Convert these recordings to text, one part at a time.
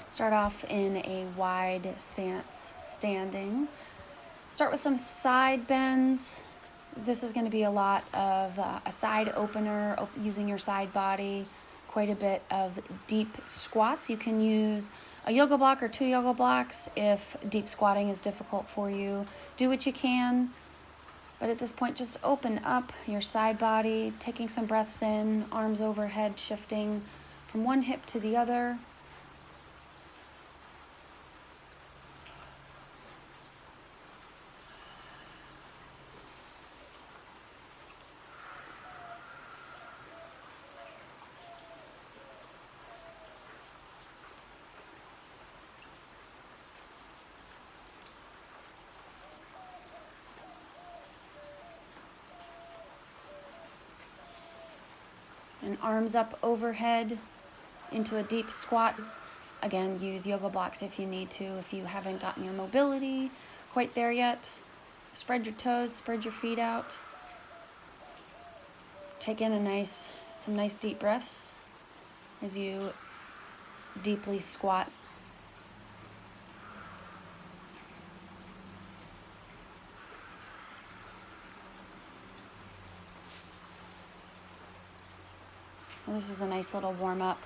Start off in a wide stance standing. Start with some side bends. This is going to be a lot of a side opener, using your side body, quite a bit of deep squats. You can use a yoga block or 2 yoga blocks if deep squatting is difficult for you. Do what you can, but at this point, just open up your side body, taking some breaths in, arms overhead, shifting from one hip to the other. And arms up overhead into a deep squat. Again, use yoga blocks if you need to, if you haven't gotten your mobility quite there yet. Spread your toes, spread your feet out. Take in some nice deep breaths as you deeply squat. This is a nice little warm-up.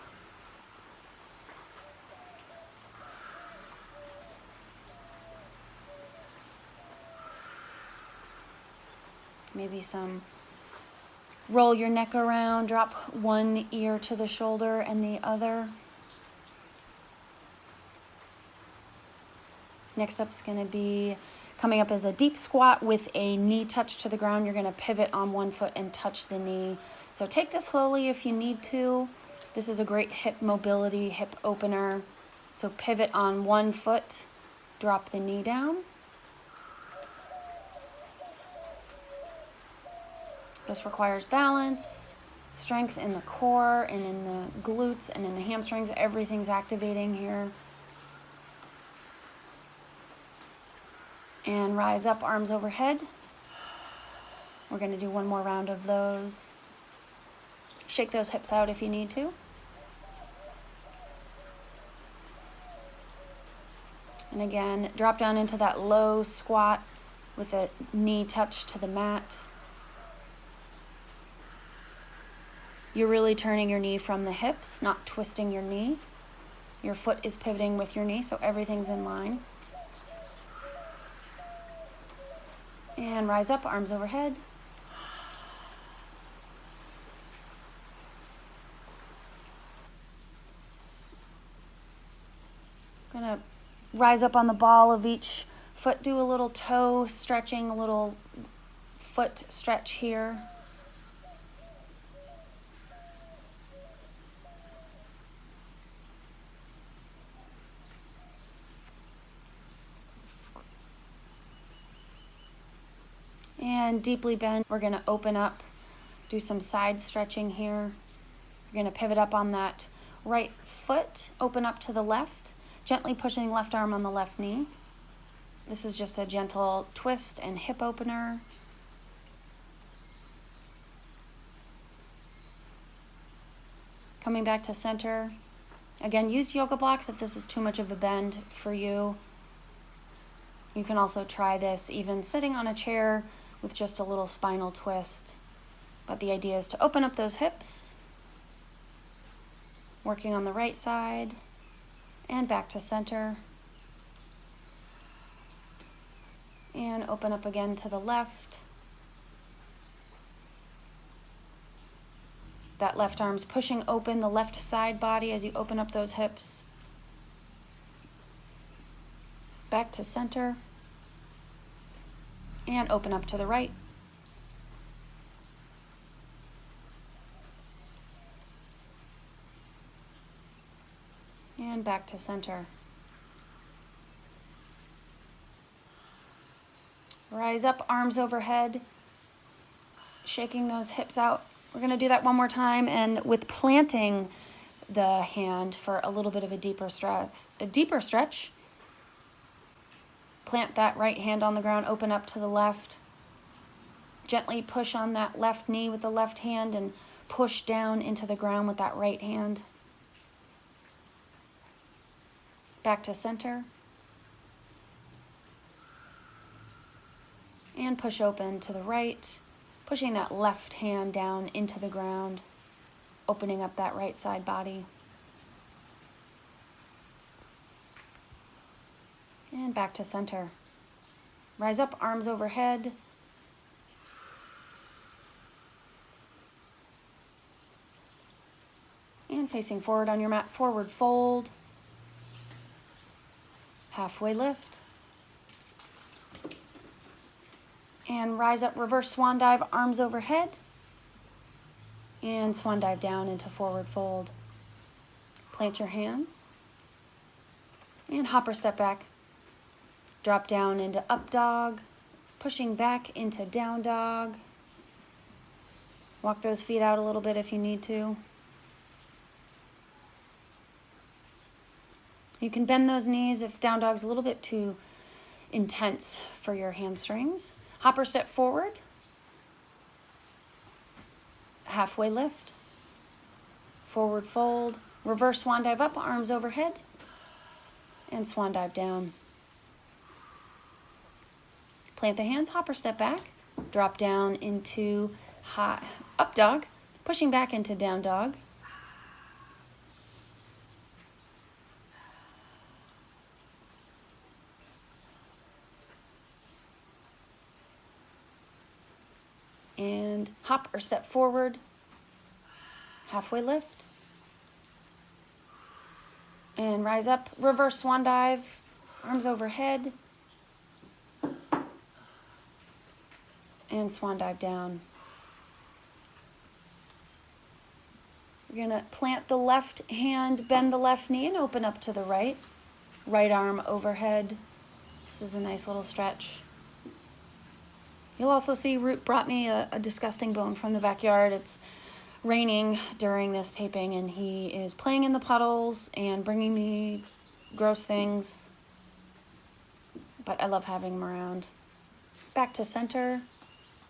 Maybe some roll your neck around, drop one ear to the shoulder and the other. Next up is going to be coming up as a deep squat with a knee touch to the ground. You're going to pivot on one foot and touch the knee. So take this slowly if you need to. This is a great hip mobility, hip opener. So pivot on one foot, drop the knee down. This requires balance, strength in the core and in the glutes and in the hamstrings. Everything's activating here. And rise up, arms overhead. We're going to do one more round of those. Shake those hips out if you need to. And again, drop down into that low squat with a knee touch to the mat. You're really turning your knee from the hips, not twisting your knee. Your foot is pivoting with your knee, so everything's in line. And rise up, arms overhead. Gonna rise up on the ball of each foot, do a little toe stretching, a little foot stretch here. And deeply bend. We're going to open up, do some side stretching here. You're going to pivot up on that right foot, open up to the left, gently pushing left arm on the left knee. This is just a gentle twist and hip opener. Coming back to center. Again, use yoga blocks if this is too much of a bend for you. You can also try this even sitting on a chair with just a little spinal twist. But the idea is to open up those hips, working on the right side, and back to center. And open up again to the left. That left arm's pushing open the left side body as you open up those hips. Back to center. And open up to the right. And back to center. Rise up, arms overhead, shaking those hips out. We're going to do that one more time, and with planting the hand for a little bit of a deeper stretch. Plant that right hand on the ground, open up to the left. Gently push on that left knee with the left hand and push down into the ground with that right hand. Back to center. And push open to the right, pushing that left hand down into the ground, opening up that right side body. And back to center. Rise up, arms overhead. And facing forward on your mat, forward fold. Halfway lift. And rise up, reverse swan dive, arms overhead. And swan dive down into forward fold. Plant your hands. And hopper step back. Drop down into up dog. Pushing back into down dog. Walk those feet out a little bit if you need to. You can bend those knees if down dog's a little bit too intense for your hamstrings. Hopper step forward. Halfway lift. Forward fold. Reverse swan dive up, arms overhead. And swan dive down. Plant the hands, hopper step back. Drop down into up dog. Pushing back into down dog. And hop or step forward, halfway lift, and rise up, reverse swan dive, arms overhead, and swan dive down. We're gonna plant the left hand, bend the left knee, and open up to the right. Right arm overhead. This is a nice little stretch. You'll also see Root brought me a disgusting bone from the backyard. It's raining during this taping, and he is playing in the puddles and bringing me gross things, but I love having him around. Back to center.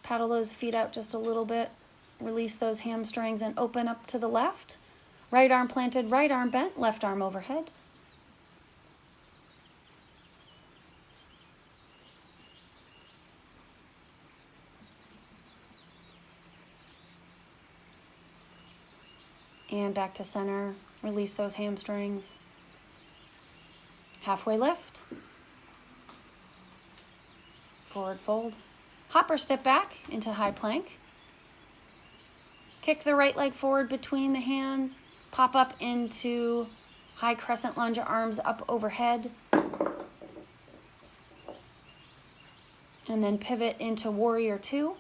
Paddle those feet out just a little bit. Release those hamstrings and open up to the left. Right arm planted, right arm bent, left arm overhead. And back to center. Release those hamstrings. Halfway lift. Forward fold. Hopper step back into high plank. Kick the right leg forward between the hands. Pop up into high crescent lunge, arms up overhead. And then pivot into warrior two.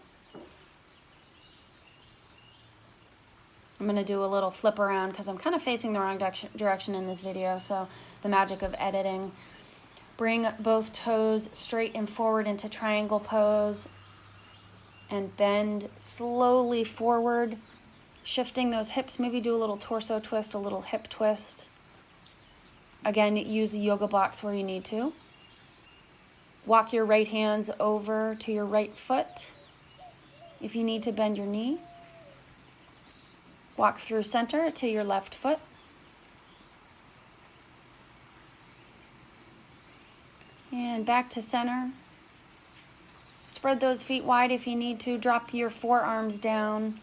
I'm going to do a little flip around because I'm kind of facing the wrong direction in this video, so the magic of editing. Bring both toes straight and forward into triangle pose and bend slowly forward, shifting those hips. Maybe do a little torso twist, a little hip twist. Again, use the yoga blocks where you need to. Walk your right hands over to your right foot. If you need to bend your knee. Walk through center to your left foot. And back to center. Spread those feet wide if you need to. Drop your forearms down.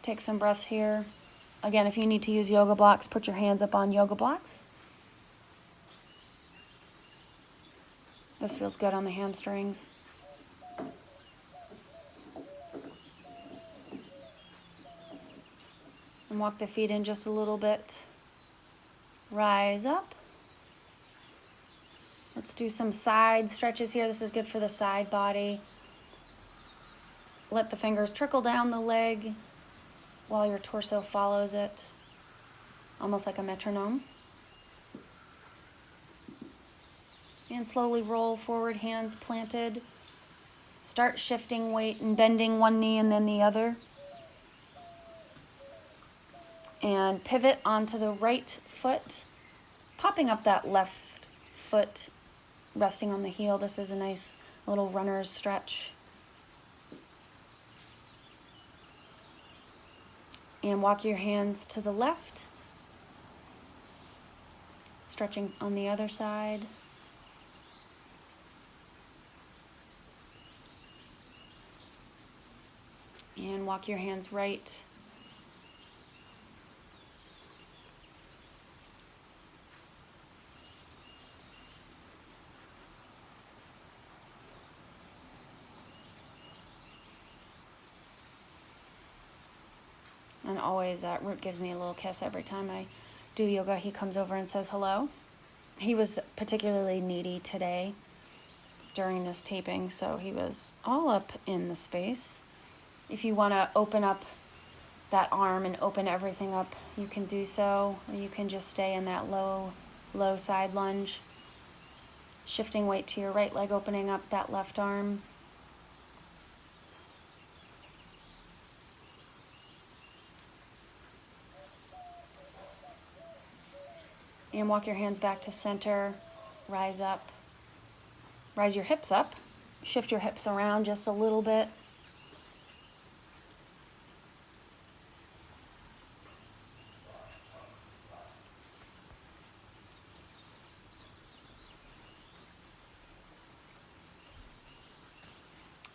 Take some breaths here. Again, if you need to use yoga blocks, put your hands up on yoga blocks. This feels good on the hamstrings. And walk the feet in just a little bit. Rise up. Let's do some side stretches here. This is good for the side body. Let the fingers trickle down the leg while your torso follows it, almost like a metronome. And slowly roll forward, hands planted. Start shifting weight and bending one knee and then the other. And pivot onto the right foot, popping up that left foot, resting on the heel. This is a nice little runner's stretch. And walk your hands to the left, stretching on the other side. And walk your hands right. And always, Root gives me a little kiss every time I do yoga. He comes over and says hello. He was particularly needy today during this taping, so he was all up in the space. If you want to open up that arm and open everything up, you can do so, or you can just stay in that low side lunge. Shifting weight to your right leg, opening up that left arm. And walk your hands back to center, rise up, rise your hips up, shift your hips around just a little bit.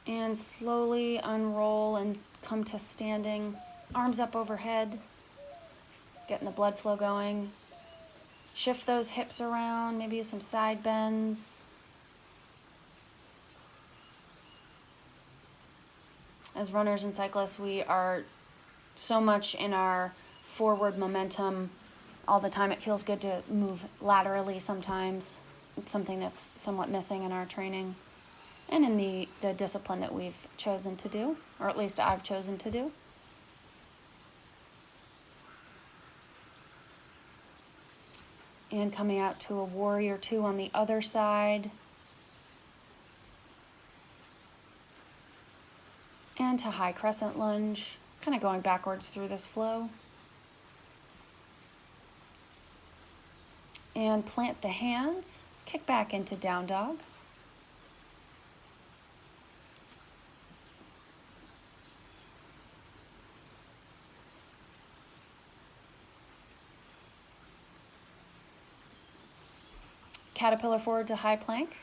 And slowly unroll and come to standing, arms up overhead, getting the blood flow going. Shift those hips around, maybe some side bends. As runners and cyclists, we are so much in our forward momentum all the time. It feels good to move laterally sometimes. It's something that's somewhat missing in our training and in the discipline that we've chosen to do, or at least I've chosen to do. And coming out to a warrior two on the other side. And to high crescent lunge, kind of going backwards through this flow. And plant the hands, kick back into down dog. Caterpillar forward to high plank.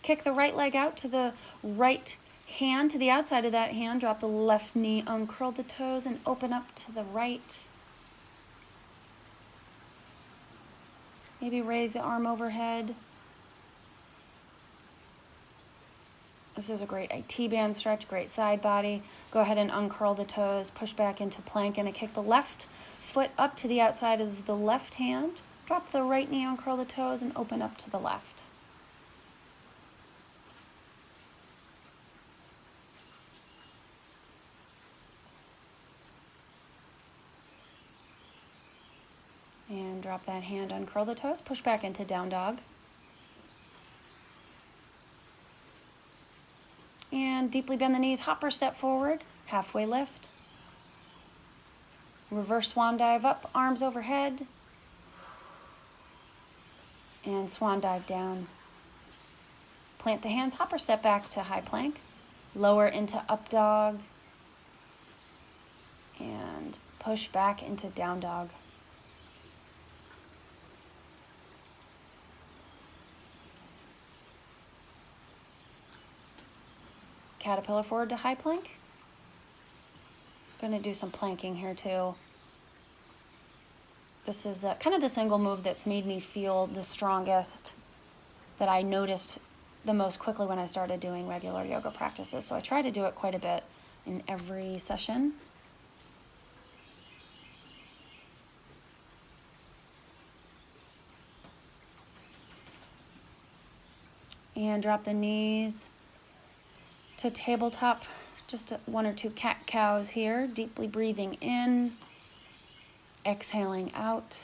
Kick the right leg out to the right hand, to the outside of that hand. Drop the left knee, uncurl the toes, and open up to the right. Maybe raise the arm overhead. This is a great T-band stretch, great side body. Go ahead and uncurl the toes, push back into plank, and kick the left foot up to the outside of the left hand. Drop the right knee, uncurl the toes, and open up to the left. And drop that hand, uncurl the toes, push back into down dog. And deeply bend the knees, hopper step forward, halfway lift. Reverse swan dive up, arms overhead. And swan dive down. Plant the hands, hopper step back to high plank. Lower into up dog. And push back into down dog. Caterpillar forward to high plank. Going to do some planking here too. This is kind of the single move that's made me feel the strongest, that I noticed the most quickly when I started doing regular yoga practices. So I try to do it quite a bit in every session. And drop the knees to tabletop, just one or two cat-cows here, deeply breathing in, exhaling out,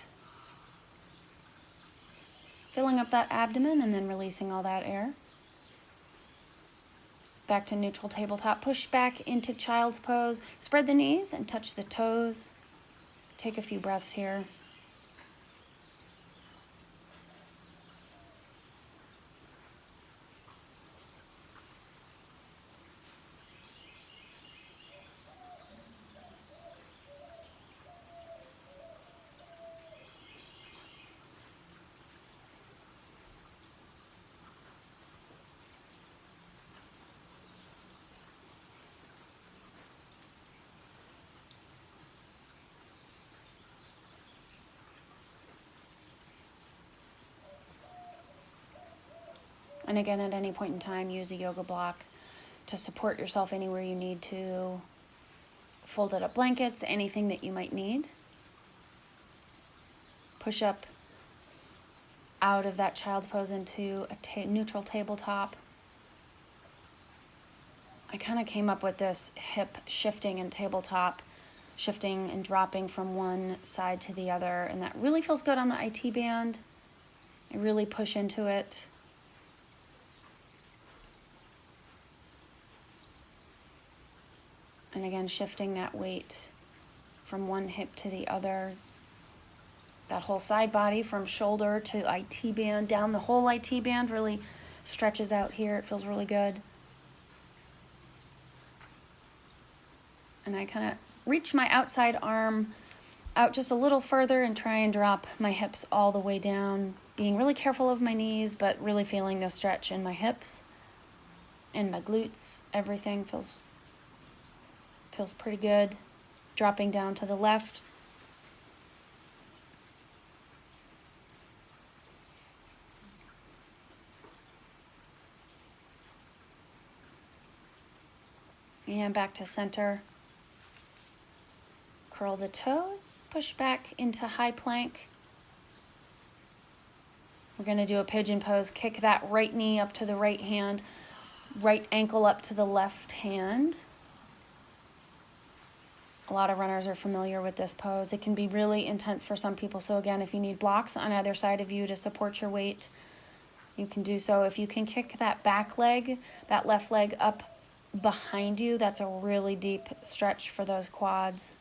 filling up that abdomen and then releasing all that air. Back to neutral tabletop, push back into child's pose, spread the knees and touch the toes. Take a few breaths here. And again, at any point in time, use a yoga block to support yourself anywhere you need to. Folded up blankets, anything that you might need. Push up out of that child's pose into a neutral tabletop. I kind of came up with this hip shifting and tabletop, shifting and dropping from one side to the other, and that really feels good on the IT band. I really push into it. And again, shifting that weight from one hip to the other. That whole side body from shoulder to IT band, down the whole IT band really stretches out here. It feels really good. And I kind of reach my outside arm out just a little further and try and drop my hips all the way down, being really careful of my knees, but really feeling the stretch in my hips and my glutes. Everything feels pretty good. Dropping down to the left. And back to center. Curl the toes, push back into high plank. We're going to do a pigeon pose. Kick that right knee up to the right hand, right ankle up to the left hand. A lot of runners are familiar with this pose. It can be really intense for some people. So again, if you need blocks on either side of you to support your weight, you can do so. If you can kick that back leg, that left leg up behind you, that's a really deep stretch for those quads.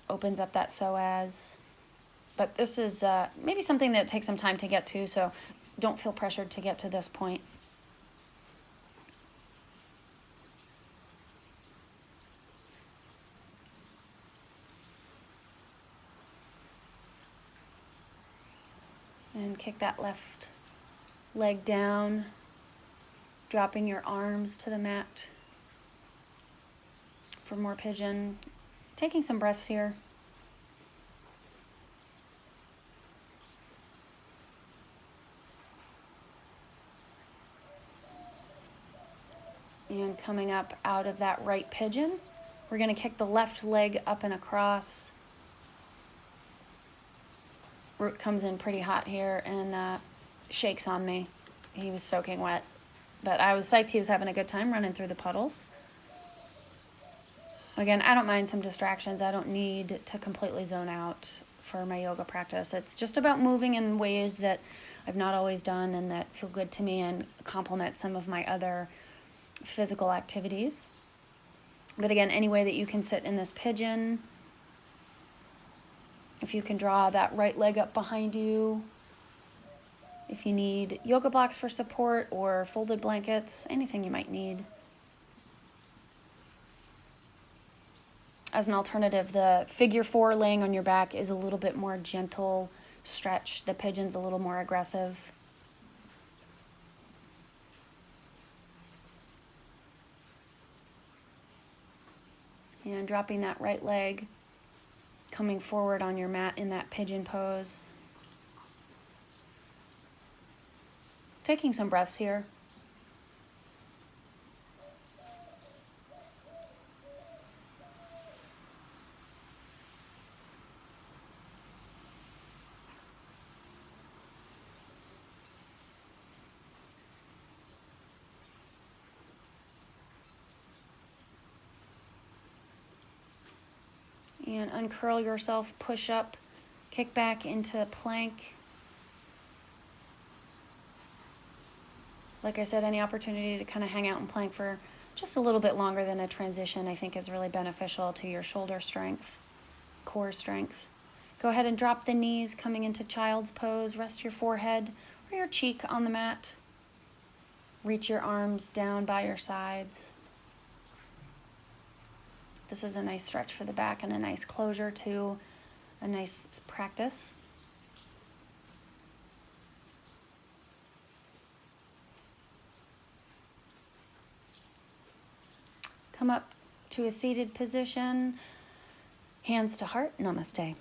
Opens up that psoas. But this is maybe something that takes some time to get to, so don't feel pressured to get to this point. And kick that left leg down, dropping your arms to the mat for more pigeon. Taking some breaths here. And coming up out of that right pigeon, we're going to kick the left leg up and across. Root comes in pretty hot here and shakes on me. He was soaking wet, but I was psyched he was having a good time running through the puddles. Again, I don't mind some distractions. I don't need to completely zone out for my yoga practice. It's just about moving in ways that I've not always done and that feel good to me and complement some of my other physical activities. But again, any way that you can sit in this pigeon, if you can draw that right leg up behind you, if you need yoga blocks for support or folded blankets, anything you might need. As an alternative, the figure 4 laying on your back is a little bit more gentle stretch. The pigeon's a little more aggressive. And dropping that right leg, coming forward on your mat in that pigeon pose. Taking some breaths here. And uncurl yourself, push up, kick back into plank. Like I said, any opportunity to kind of hang out in plank for just a little bit longer than a transition, I think is really beneficial to your shoulder strength, core strength. Go ahead and drop the knees, coming into child's pose. Rest your forehead or your cheek on the mat. Reach your arms down by your sides. This is a nice stretch for the back and a nice closure to a nice practice. Come up to a seated position, hands to heart, namaste.